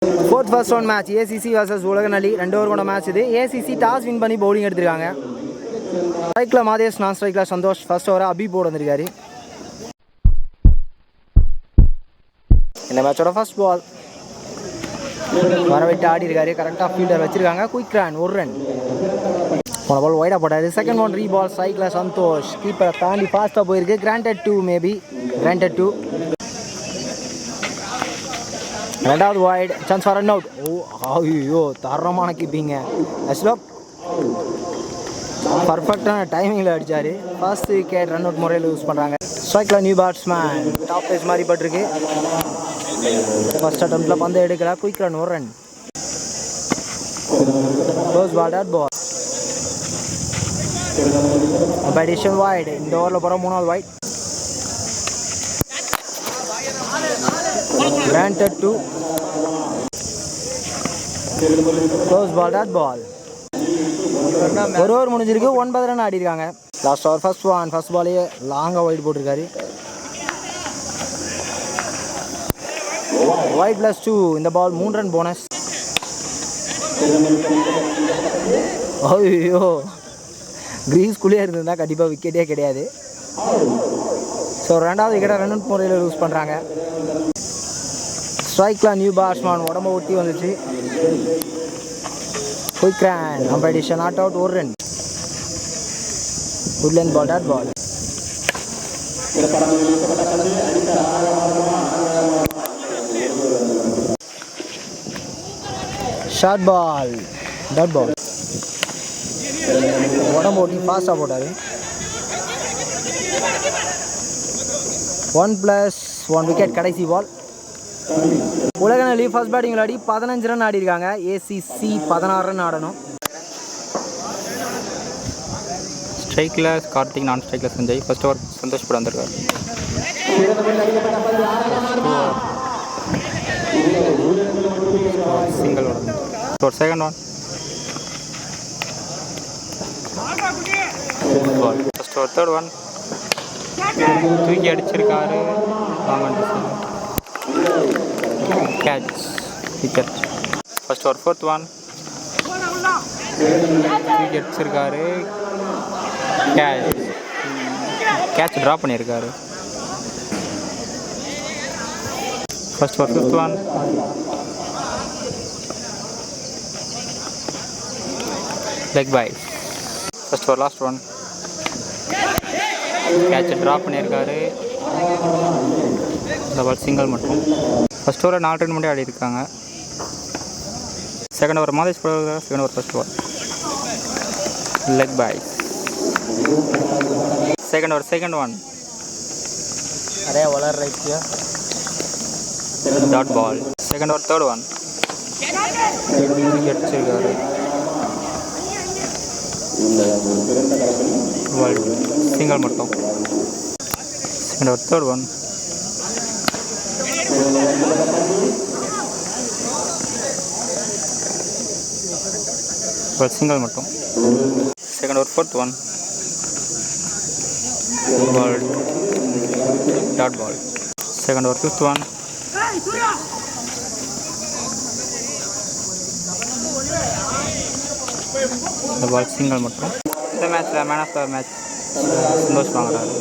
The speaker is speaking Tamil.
Fourth first one match ACC versus உலகநலி 2 ஓவர் கொண்ட மேட்ச் இது. ஏசிசி டாஸ் வின் பண்ணி பவுலிங் எடுத்திருக்காங்க. ஸ்ட்ரைக்கில் மாதேஷ், நான் ஸ்ட்ரைக்கில் சந்தோஷ். ஃபர்ஸ்ட் ஓவராக அபி போர்டு வந்திருக்காரு. இந்த மேட்சோட ஃபர்ஸ்ட் பால் வரவிட்டு ஆடி இருக்காரு. கரெக்டாக ஃபீல்டர் வச்சிருக்காங்க. குயிக் ரன், ஒரு ரன். போன பால் ஒய்டாக போட்டார். செகண்ட் ஒன் ரீ பால் ஸ்ட்ரைக்கில் சந்தோஷ். கீப்பரை தாண்டி ஃபாஸ்ட்டாக போயிருக்கு. Granted 2 maybe, granted 2. ரெண்டாவது wide, chance for run out. ஐயோ தரமான கீப்பிங்க. அஸ்லோக் பர்ஃபெக்டான டைமிங்கில் அடித்தார். ஃபர்ஸ்ட் விக்கெட் ரன் அவுட் முறையில் யூஸ் பண்ணுறாங்க. ஸ்ட்ரைக்கில் நியூ பேட்ஸ்மேன். டாப் பேஸ் மாதிரி பட்டிருக்கு. ஃபர்ஸ்ட் அட்டம்ப்டில் பந்து எடுக்கல. குயிக் ரன், ஒரு ரன். Close ball, dot ball. அடிஷன் வைட். இந்த ஓவரில் போகிற 3வது wide. Granted 2. Close ball, that ball. ஒரு ஓவர் முடிஞ்சிருக்கு. 9 ரன் ஆடி இருக்காங்க. Last over first one. First பாலே லாங்காக வைட் போட்டிருக்காரு. வைட் +2. இந்த பால் 3 ரன் போனஸ். ஐயோ கிரீஸ்குள்ளே இருந்ததுன்னா கண்டிப்பாக விக்கெட்டே கிடையாது. ஸோ ரெண்டாவது விக்கெட்டை ரன் அவுட் முறையில் யூஸ் பண்ணுறாங்க. ஸ்ட்ரைக்கில் நியூ பேட்ஸ்மேன். உடம்பை ஒட்டி வந்துச்சு. குயிக் ரன், அம்படிஷன், நாட் அவுட், ஒரு ரன். Good length ball, dot ball. Short ball, dot ball. உடம்பு ஓட்டி ஃபாஸ்ட்டாக போட்டார். 1+1 விக்கெட். கடைசி பால். உலகநலி ஃபர்ஸ்ட் பேட்டிங் விளையாடி 15 ரன் ஆடி இருக்காங்க. ஏசிசி 16 ரன் ஆடணும். ஸ்ட்ரைக்கில் கார்த்திக், நான் ஸ்ட்ரைக்கில் சஞ்சய். ஃபர்ஸ்ட் ஓவர் சந்தோஷ் கூட வந்திருக்காரு. Single over. Second one ball. First over third one தூக்கி அடிச்சிருக்காரு. Catch, wicket. First over fourth one தூக்கி அடிச்சிருக்காரு. கேட்ச் ட்ராப் பண்ணியிருக்காரு. First over fifth one leg bye. First over last one கேட்சை ட்ராப் பண்ணியிருக்காரு. இந்த பால் சிங்கிள் மட்டும். ஃபர்ஸ்ட் ஓவரில் 4 ரன் மட்டும் ஆடி இருக்காங்க. செகண்ட் ஓவர் மாதேஷ் போடுறாங்க. Second over first over leg bye. Second over second one நிறைய வளர்றீங்க. Dot ball. Second over third one அடிச்சிருக்காரு. சிங்கிள் மட்டும். Second over third one single மட்டும். Second over fourth one ball, dot ball. Second over fifth one இந்த பால் சிங்கிள் மட்டும். இந்த மேட்ச்சில் man of the match Santhosh வாங்குறாரு.